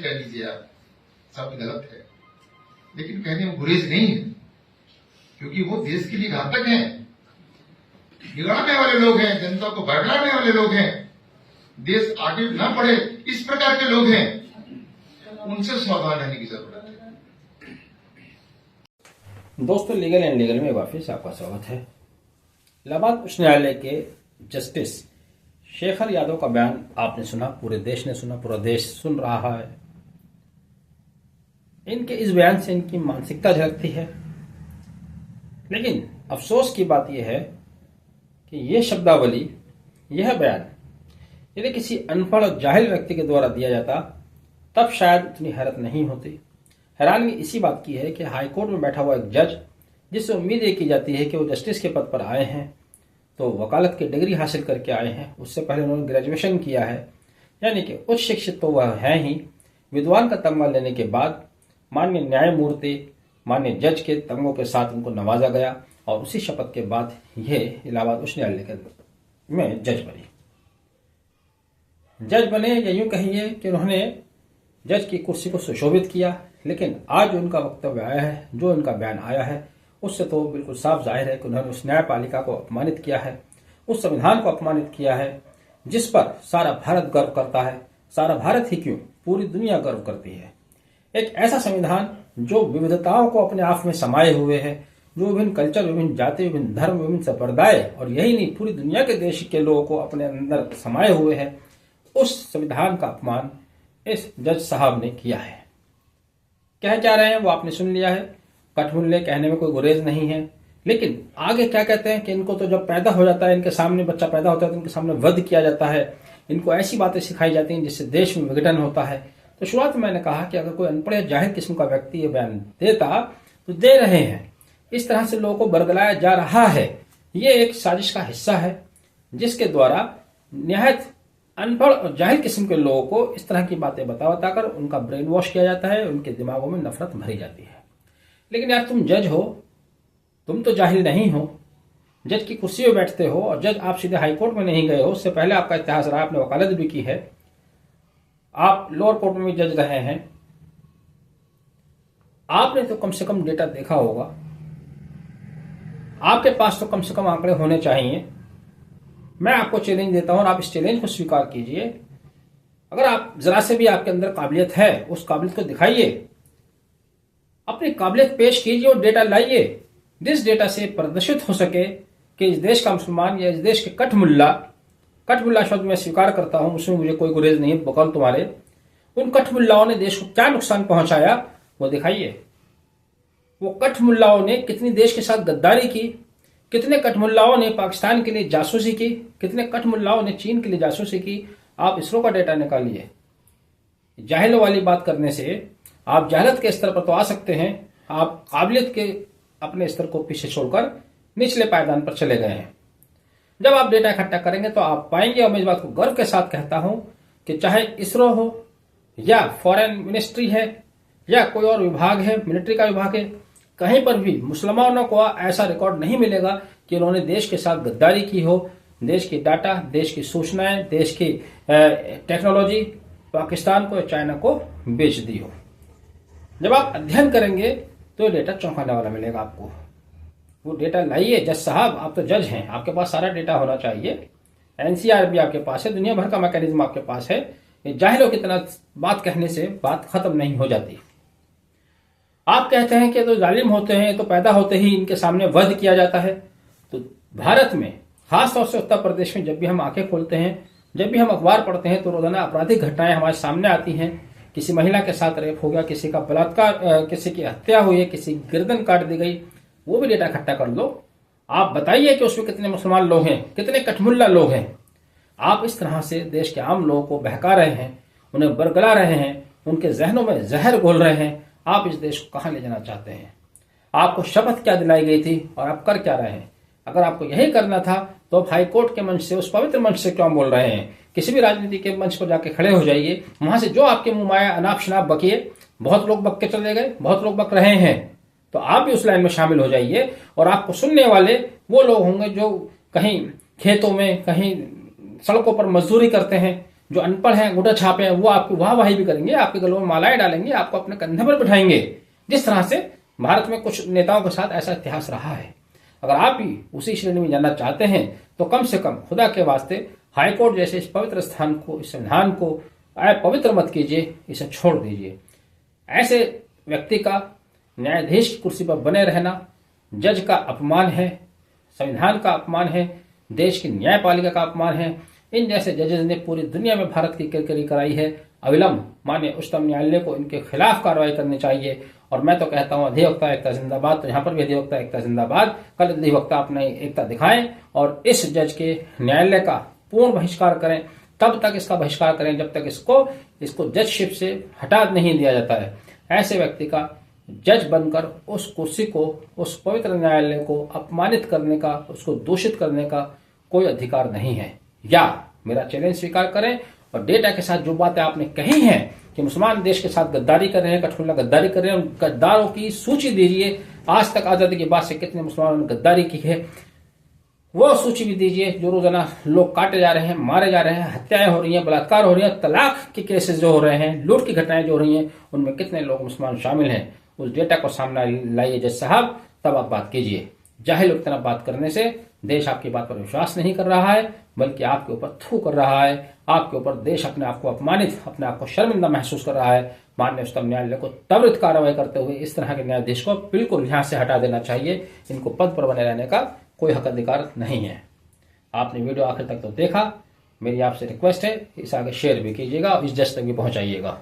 कह लीजिए आप, शब्द गलत है, लेकिन कहने में गुरेज नहीं है, क्योंकि वो देश के लिए घातक हैं, बिगाड़ने वाले लोग हैं, जनता को बरगलाने वाले लोग हैं, देश आगे न बढ़े इस प्रकार के लोग हैं, उनसे सावधान रहने की जरूरत है। दोस्तों, लीगल एंड लीगल में वापस आपका स्वागत है। इलाहाबाद उच्च न्यायालय के जस्टिस शेखर यादव का बयान आपने सुना, पूरे देश ने सुना, पूरा देश सुन रहा है। इनके इस बयान से इनकी मानसिकता झलकती है, लेकिन अफसोस की बात यह है कि यह शब्दावली, यह बयान यदि किसी अनपढ़ और जाहिल व्यक्ति के द्वारा दिया जाता तब शायद उतनी हैरत नहीं होती। हैरानगी इसी बात की है कि हाईकोर्ट में बैठा हुआ एक जज, जिससे उम्मीद ये की जाती है कि वो जस्टिस के पद पर आए हैं तो वकालत की डिग्री हासिल करके आए हैं, उससे पहले उन्होंने ग्रेजुएशन किया है, यानी कि उच्च शिक्षित तो वह हैं ही। विद्वान का तमगा लेने के बाद माननीय न्यायमूर्ति, माननीय जज के तमगों के साथ उनको नवाजा गया और उसी शपथ के बाद ये इलाहाबाद उच्च न्यायालय में जज बने या यूं कहिए कि उन्होंने जज की कुर्सी को सुशोभित किया। लेकिन आज जो उनका वक्तव्य आया है, जो उनका बयान आया है, उससे तो बिल्कुल साफ जाहिर है कि उन्होंने उस न्यायपालिका को अपमानित किया है, उस संविधान को अपमानित किया है जिस पर सारा भारत गर्व करता है। सारा भारत ही क्यों, पूरी दुनिया गर्व करती है। एक ऐसा संविधान जो विविधताओं को अपने आप में समाये हुए है, जो विभिन्न कल्चर, विभिन्न जाति, विभिन्न धर्म, विभिन्न संप्रदाय और यही नहीं पूरी दुनिया के देश के लोगों को अपने अंदर समाये हुए है, उस संविधान का अपमान इस जज साहब ने किया है। कह क्या रहे हैं वो आपने सुन लिया है, कठमुल्ले कहने में कोई गुरेज नहीं है। लेकिन आगे क्या कहते हैं कि इनको तो जब पैदा हो जाता है, इनके सामने बच्चा पैदा होता है तो इनके सामने वध किया जाता है, इनको ऐसी बातें सिखाई जाती हैं जिससे देश में विघटन होता है। तो शुरुआत में मैंने कहा कि अगर कोई अनपढ़ जाहिर किस्म का व्यक्ति ये बयान देता तो दे रहे हैं, इस तरह से लोगों को बरगलाया जा रहा है। ये एक साजिश का हिस्सा है जिसके द्वारा निहायत अनपढ़ और जाहिल किस्म के लोगों को इस तरह की बातें बताकर उनका ब्रेन वॉश किया जाता है, उनके दिमागों में नफरत भरी जाती है। लेकिन यार, तुम जज हो, तुम तो जाहिल नहीं हो, जज की कुर्सी पे बैठते हो और जज आप सीधे हाई कोर्ट में नहीं गए हो, उससे पहले आपका इतिहास रहा, आपने वकालत भी की है, आप लोअर कोर्ट में भी जज रहे हैं, आपने तो कम से कम डेटा देखा होगा, आपके पास तो कम से कम आंकड़े होने चाहिए। मैं आपको चैलेंज देता हूं और आप इस चैलेंज को स्वीकार कीजिए। अगर आप जरा से भी आपके अंदर काबिलियत है, उस काबिलियत को दिखाइए, अपनी काबिलियत पेश कीजिए और डेटा लाइए, जिस डेटा से प्रदर्शित हो सके कि इस देश का मुसलमान या इस देश के कठमुल्ला शब्द मैं स्वीकार करता हूं, उसमें मुझे कोई गुरेज नहीं है, बकौल तुम्हारे, उन कठमुल्लाओं ने देश को क्या नुकसान पहुंचाया वो दिखाइए। वो कठमुल्लाओं ने कितनी देश के साथ गद्दारी की, कितने कठमुल्लाओं ने पाकिस्तान के लिए जासूसी की, कितने कठमुल्लाओं ने चीन के लिए जासूसी की। आप इसरो का डेटा निकालिए। जाहिलों वाली बात करने से आप जहलत के स्तर पर तो आ सकते हैं, आप काबिलियत के अपने स्तर को पीछे छोड़कर निचले पायदान पर चले गए हैं। जब आप डेटा इकट्ठा करेंगे तो आप पाएंगे, और मैं इस बात को गर्व के साथ कहता हूं कि चाहे इसरो हो या फॉरेन मिनिस्ट्री है या कोई और विभाग है, मिलिट्री का विभाग है, कहीं पर भी मुसलमानों को ऐसा रिकॉर्ड नहीं मिलेगा कि उन्होंने देश के साथ गद्दारी की हो, देश की डाटा, देश की सूचनाएं, देश की टेक्नोलॉजी पाकिस्तान को या चाइना को बेच दी हो। जब आप अध्ययन करेंगे तो ये डेटा चौंकाने वाला मिलेगा आपको। वो डेटा लाइए जज साहब, आप तो जज हैं, आपके पास सारा डेटा होना चाहिए, एनसीआर भी आपके पास है, दुनिया भर का मैकेनिज्म आपके पास है। जाहिलों की तरह बात कहने से बात खत्म नहीं हो जाती। आप कहते हैं कि तो जालिम होते हैं, तो पैदा होते ही इनके सामने वध किया जाता है। तो भारत में खासतौर से उत्तर प्रदेश में जब भी हम आंखें खोलते हैं, जब भी हम अखबार पढ़ते हैं तो रोजाना आपराधिक घटनाएं हमारे सामने आती हैं। किसी महिला के साथ रेप हो गया, किसी का बलात्कार, किसी की हत्या हुई है, किसी की गर्दन काट दी गई, वो भी डेटा इकट्ठा कर लो। आप बताइए कि उसमें कितने मुसलमान लोग हैं, कितने कठमुल्ला लोग हैं। आप इस तरह से देश के आम लोगों को बहका रहे हैं, उन्हें बरगला रहे हैं, उनके जहनों में जहर घोल रहे हैं। आप इस देश को कहां ले जाना चाहते हैं? आपको शपथ क्या दिलाई गई थी और आप कर क्या रहे हैं? अगर आपको यही करना था तो आप हाईकोर्ट के मंच से, उस पवित्र मंच से क्यों बोल रहे हैं? किसी भी राजनीति के मंच पर जाके खड़े हो जाइए, वहां से जो आपके मुंह माया अनाप शनाप बकिए। बहुत लोग बक के चले गए, बहुत लोग बक रहे हैं, तो आप भी उस लाइन में शामिल हो जाइए। और आपको सुनने वाले वो लोग होंगे जो कहीं खेतों में, कहीं सड़कों पर मजदूरी करते हैं, जो अनपढ़ हैं, गुटा छापे हैं, वो आपकी वाहवाही भी करेंगे, आपके गलों में मालाएं डालेंगे, आपको अपने कंधे पर बिठाएंगे। जिस तरह से भारत में कुछ नेताओं के साथ ऐसा इतिहास रहा है। अगर आप भी उसी श्रेणी में जानना चाहते हैं तो कम से कम खुदा के वास्ते हाईकोर्ट जैसे इस पवित्र स्थान को, इस संविधान को पवित्र मत कीजिए, इसे छोड़ दीजिए। ऐसे व्यक्ति का न्यायाधीश की कुर्सी पर बने रहना जज का अपमान है, संविधान का अपमान है, देश की न्यायपालिका का अपमान है। इन जैसे जजेस ने पूरी दुनिया में भारत की किरकिरी कराई है। अविलंब माननीय उच्चतम न्यायालय को इनके खिलाफ कार्रवाई करनी चाहिए। और मैं तो कहता हूं अधिवक्ता एकता जिंदाबाद। तो यहाँ पर भी अधिवक्ता एकता जिंदाबाद। कल अधिवक्ता अपनी एकता दिखाएं और इस जज के न्यायालय का पूर्ण बहिष्कार करें। तब तक इसका बहिष्कार करें जब तक इसको जजशिप से हटा नहीं दिया जाता है। ऐसे व्यक्ति का जज बनकर उस कुर्सी को, उस पवित्र न्यायालय को अपमानित करने का, उसको दूषित करने का कोई अधिकार नहीं है। या मेरा चैलेंज स्वीकार करें और डेटा के साथ जो बातें आपने कही हैं कि मुसलमान देश के साथ गद्दारी कर रहे हैं, कठफुल्ला गद्दारी कर रहे हैं, उन गद्दारों की सूची दीजिए। आज तक आजादी के बाद से कितने मुसलमानों ने गद्दारी की है वो सूची भी दीजिए। जो रोजाना लोग काटे जा रहे हैं, मारे जा रहे हैं, हत्याएं हो रही हैं, बलात्कार हो रही हैं, तलाक के केसेस जो हो रहे हैं, लूट की घटनाएं जो हो रही हैं, उनमें कितने लोग मुसलमान शामिल हैं, उस डेटा को सामने लाइए जज साहब, तब आप बात कीजिए। जाहिल लोग तरह बात करने से देश आपकी बात पर विश्वास नहीं कर रहा है, बल्कि आपके ऊपर थू कर रहा है। आपके ऊपर देश अपने आप को अपमानित, अपने आप को शर्मिंदा महसूस कर रहा है। माननीय उच्चतम न्यायालय को त्वरित कार्रवाई करते हुए इस तरह के न्यायाधीश को बिल्कुल यहां से हटा देना चाहिए। इनको पद पर बने रहने का कोई हक अधिकार नहीं है। आपने वीडियो आखिर तक तो देखा। मेरी आपसे रिक्वेस्ट है इसे आगे शेयर भी कीजिएगा और इस जज तक भी पहुंचाइएगा।